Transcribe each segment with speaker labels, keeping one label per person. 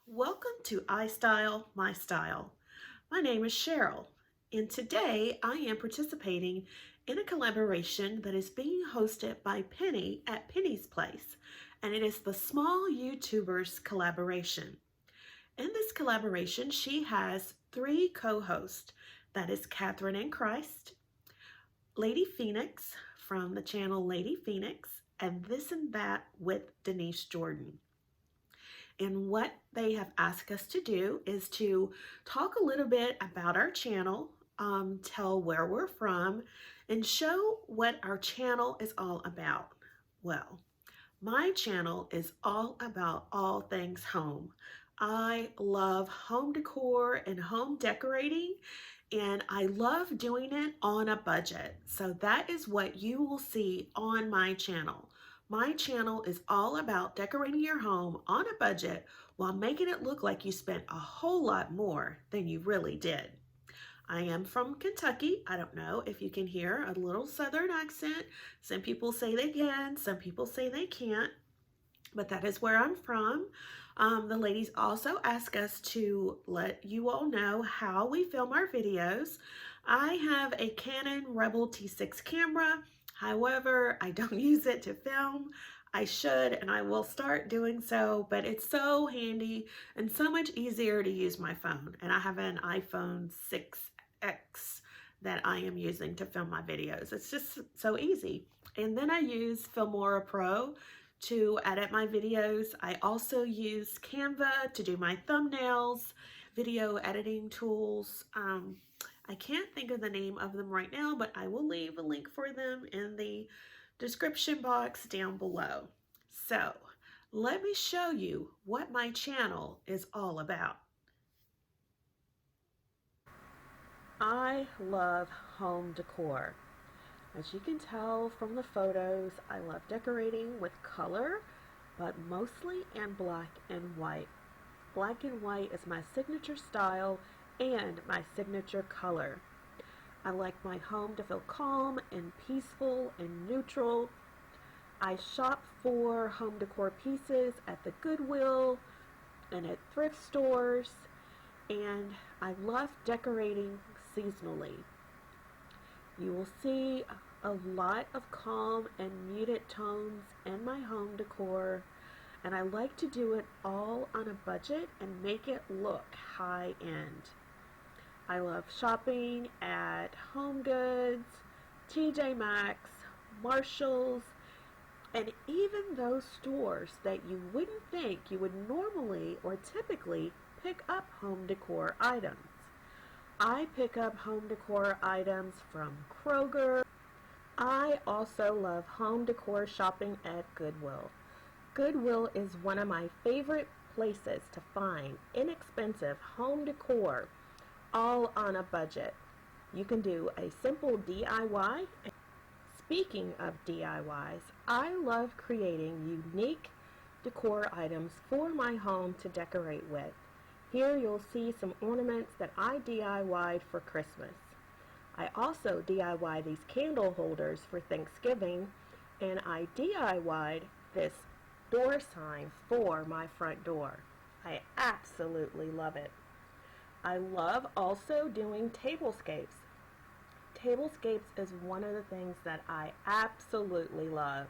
Speaker 1: Welcome to iStyle, My name is Sheryl, and today I am participating in a collaboration that is being hosted by Penny at Penny's Place, and it is the Small YouTubers collaboration. In this collaboration, she has three co-hosts. That is Kathryn and Christ, Lady Phoenix from the channel Lady Phoenix, and This and That with Denise Jordan. And what they have asked us to do is to talk a little bit about our channel, tell where we're from, and show what our channel is all about. Well, my channel is all about all things home. I love home decor and home decorating, and I love doing it on a budget. So that is what you will see on my channel. My channel is all about decorating your home on a budget while making it look like you spent a whole lot more than you really did. I am from Kentucky. I don't know if you can hear a little Southern accent. Some people say they can, some people say they can't, but that is where I'm from. The ladies also ask us to let you all know how we film our videos. I have a Canon Rebel T6 camera. However, I don't use it to film. I should, and I will start doing so, but it's so handy and so much easier to use my phone. And I have an iPhone 6X that I am using to film my videos. It's just so easy. And then I use Filmora Pro to edit my videos. I also use Canva to do my thumbnails, video editing tools. I can't think of the name of them right now, but I will leave a link for them in the description box down below. So let me show you what my channel is all about. I love home decor. As you can tell from the photos, I love decorating with color, but mostly in black and white. Black and white is my signature style and my signature color. I like my home to feel calm and peaceful and neutral. I shop for home decor pieces at the Goodwill and at thrift stores, and I love decorating seasonally. You will see a lot of calm and muted tones in my home decor, and I like to do it all on a budget and make it look high end. I love shopping at HomeGoods, TJ Maxx, Marshalls, and even those stores that you wouldn't think you would normally or typically pick up home decor items. I pick up home decor items from Kroger. I also love home decor shopping at Goodwill. Goodwill is one of my favorite places to find inexpensive home decor, all on a budget. You can do a simple DIY. Speaking of DIYs, I love creating unique decor items for my home to decorate with. Here you'll see some ornaments that I DIY'd for Christmas. I also DIY these candle holders for Thanksgiving, and I DIY'd this door sign for my front door. I absolutely love it. I love also doing tablescapes. Tablescapes is one of the things that I absolutely love.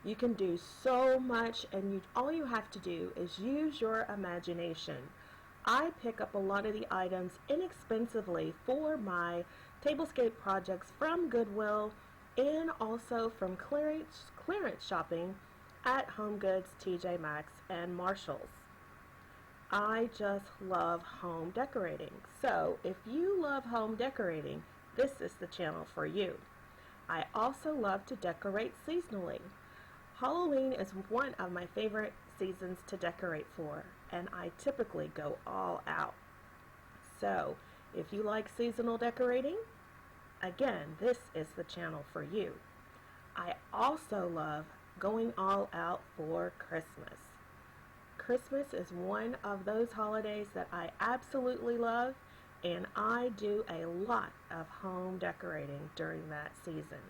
Speaker 1: You can do so much, and all you have to do is use your imagination. I pick up a lot of the items inexpensively for my tablescape projects from Goodwill and also from clearance shopping at HomeGoods, TJ Maxx, and Marshalls. I just love home decorating. So if you love home decorating, this is the channel for you. I also love to decorate seasonally. Halloween is one of my favorite seasons to decorate for, and I typically go all out. So if you like seasonal decorating, again, this is the channel for you. I also love going all out for Christmas. Christmas is one of those holidays that I absolutely love, and I do a lot of home decorating during that season.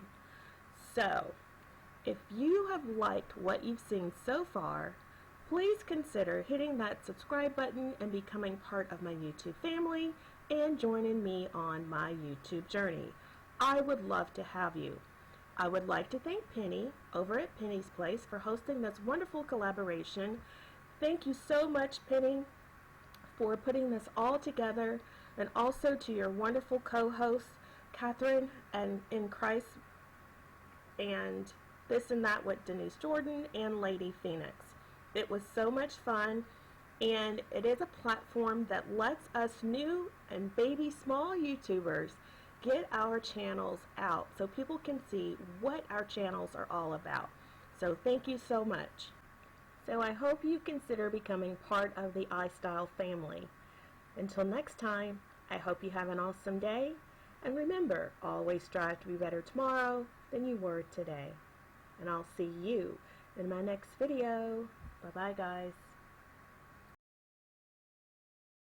Speaker 1: So if you have liked what you've seen so far, please consider hitting that subscribe button and becoming part of my YouTube family and joining me on my YouTube journey. I would love to have you. I would like to thank Penny over at Penny's Place for hosting this wonderful collaboration. Thank you so much, Penny, for putting this all together, and also to your wonderful co-hosts, Kathryn and in Christ, and This and That with Denise Jordan and Lady Phoenix. It was so much fun, and it is a platform that lets us new and baby small YouTubers get our channels out so people can see what our channels are all about. So thank you so much. So I hope you consider becoming part of the iStyle family. Until next time, I hope you have an awesome day, and remember, always strive to be better tomorrow than you were today. And I'll see you in my next video. Bye-bye, guys.